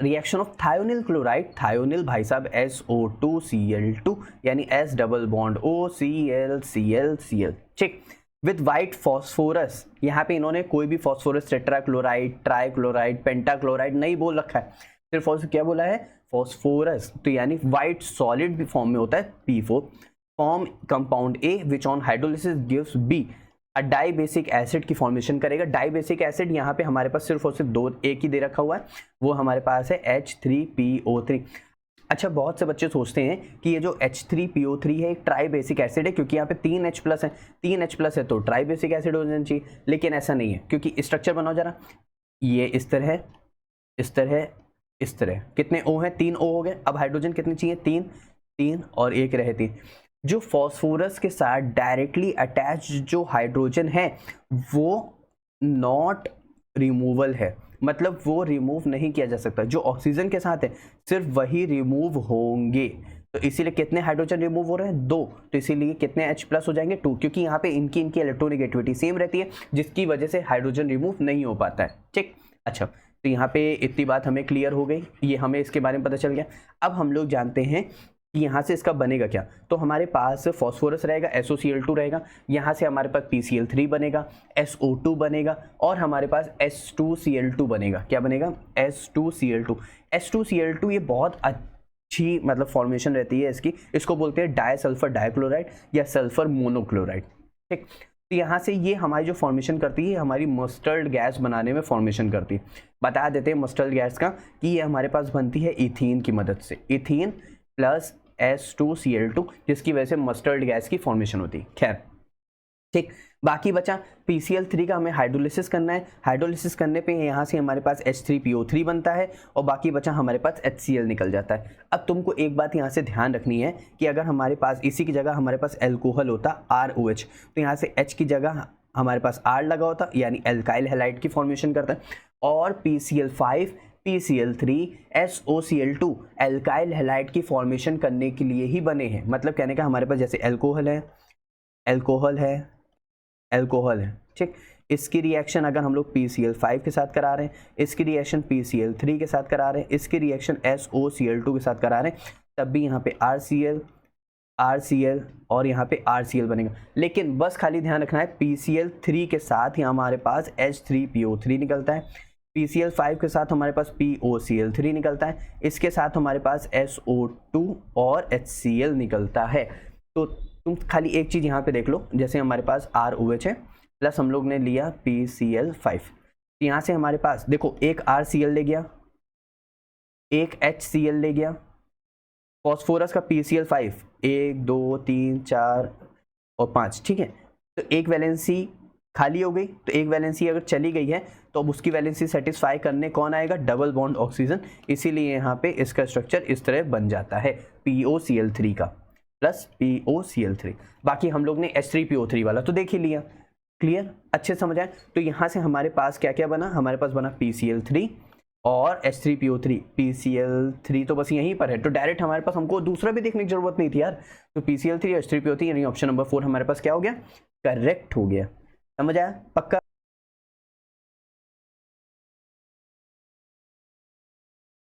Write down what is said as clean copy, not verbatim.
Reaction of thionyl chloride, thionyl भाई साहब SO2Cl2 यानी S डबल बॉन्ड OCl, ठीक, विद वाइट फॉस्फोरस। यहाँ पे इन्होंने कोई भी फॉस्फोरस टेट्राक्लोराइड, ट्राइक्लोराइड, पेंटाक्लोराइड नहीं बोल रखा है, सिर्फ क्या बोला है, फॉस्फोरस, तो यानी वाइट सॉलिड फॉर्म में होता है P4, form compound A which on hydrolysis gives B, dibasic acid की फॉर्मेशन करेगा। डाई बेसिक एसिड यहाँ पे हमारे पास सिर्फ और सिर्फ दो, एक ही दे रखा हुआ है, वो हमारे पास है H3PO3। अच्छा, बहुत से बच्चे सोचते हैं कि ये जो H3PO3 है एक ट्राई बेसिक एसिड है, क्योंकि यहाँ पे 3H प्लस है, 3H प्लस है तो ट्राई बेसिक एसिड हो जाना चाहिए, लेकिन ऐसा नहीं है, क्योंकि स्ट्रक्चर बनाओ जरा, ये इस तरह, इस तरह, इस तरह, कितने O हैं, 3 O हो गए। अब हाइड्रोजन कितने चाहिए, 3 और एक रहे 3। जो फॉस्फोरस के साथ डायरेक्टली अटैच जो हाइड्रोजन है वो नॉट रिमूवल है, मतलब वो रिमूव नहीं किया जा सकता। जो ऑक्सीजन के साथ है सिर्फ वही रिमूव होंगे, तो इसीलिए कितने हाइड्रोजन रिमूव हो रहे हैं, 2, तो इसीलिए कितने H प्लस हो जाएंगे, 2, क्योंकि यहाँ पे इनकी इलेक्ट्रोनेगेटिविटी सेम रहती है, जिसकी वजह से हाइड्रोजन रिमूव नहीं हो पाता है, ठीक। अच्छा, तो यहाँ पे इतनी बात हमें क्लियर हो गई, ये हमें इसके बारे में पता चल गया। अब हम लोग जानते हैं कि यहाँ से इसका बनेगा क्या, तो हमारे पास फॉस्फोरस रहेगा, SOCl2 रहेगा, यहाँ से हमारे पास PCl3 बनेगा, SO2 बनेगा, और हमारे पास S2Cl2 बनेगा। क्या बनेगा, S2Cl2। S2Cl2 ये बहुत अच्छी मतलब फॉर्मेशन रहती है इसकी, इसको बोलते हैं डायसल्फर डाइक्लोराइड या सल्फर मोनोक्लोराइड, ठीक। तो यहाँ से ये हमारी जो फॉर्मेशन करती है, हमारी मस्टर्ड गैस बनाने में फॉर्मेशन करती है। बता देते हैं मस्टर्ड गैस का कि ये हमारे पास बनती है इथीन की मदद से, इथीन प्लस S2Cl2, जिसकी वजह से मस्टर्ड गैस की फॉर्मेशन होती है। खैर, ठीक, बाकी बचा PCl3 का हमें हाइड्रोलिसिस करना है। हाइड्रोलिसिस करने पे यहाँ से हमारे पास H3PO3 बनता है और बाकी बचा हमारे पास HCl निकल जाता है। अब तुमको एक बात यहाँ से ध्यान रखनी है कि अगर हमारे पास इसी की जगह हमारे पास एल्कोहल होता ROH, तो यहाँ से H की जगह हमारे पास R लगा होता, यानी एल्काइल हैलाइड की फॉर्मेशन करता है, और PCl5 PCl3 SOCl2 alkyl halide की फॉर्मेशन करने के लिए ही बने हैं। मतलब कहने का हमारे पास जैसे एल्कोहल है, एल्कोहल है, एल्कोहल है, ठीक, इसकी रिएक्शन अगर हम लोग PCl5 के साथ करा रहे हैं, इसकी रिएक्शन PCl3 के साथ करा रहे हैं, इसकी रिएक्शन SOCl2 के साथ करा रहे हैं, तब भी यहाँ पे RCl और यहाँ पे RCl बनेगा। लेकिन बस खाली ध्यान रखना है, PCl3 के साथ यहाँ हमारे पास H3PO3 निकलता है, PCl5 के साथ हमारे पास POCl3 निकलता है, इसके साथ हमारे पास SO2 और HCl निकलता है। तो तुम खाली एक चीज़ यहाँ पे देख लो, जैसे हमारे पास ROH है प्लस हम लोग ने लिया PCl5, यहाँ से हमारे पास देखो एक RCl ले गया, एक HCl ले गया, फॉस्फोरस का PCl5 1 2 3 4 और 5, ठीक है। तो एक वैलेंसी खाली हो गई, तो एक वैलेंसी अगर चली गई है तो अब उसकी वैलेंसी सेटिस्फाई करने कौन आएगा, डबल बॉन्ड ऑक्सीजन, इसीलिए यहाँ पे इसका स्ट्रक्चर इस तरह बन जाता है, POCl3 का प्लस POCl3। बाकी हम लोग ने H3PO3 वाला तो देख ही लिया, क्लियर, अच्छे समझ आए। तो यहाँ से हमारे पास क्या क्या बना, हमारे पास बना PCl3 और H3PO3, PCl3 तो बस यहीं पर है, तो डायरेक्ट हमारे पास हमको दूसरा भी देखने की जरूरत नहीं थी यार। तो PCl3 H3PO3 यानी ऑप्शन नंबर 4 हमारे पास क्या हो गया, करेक्ट हो गया। समझ आया, पक्का।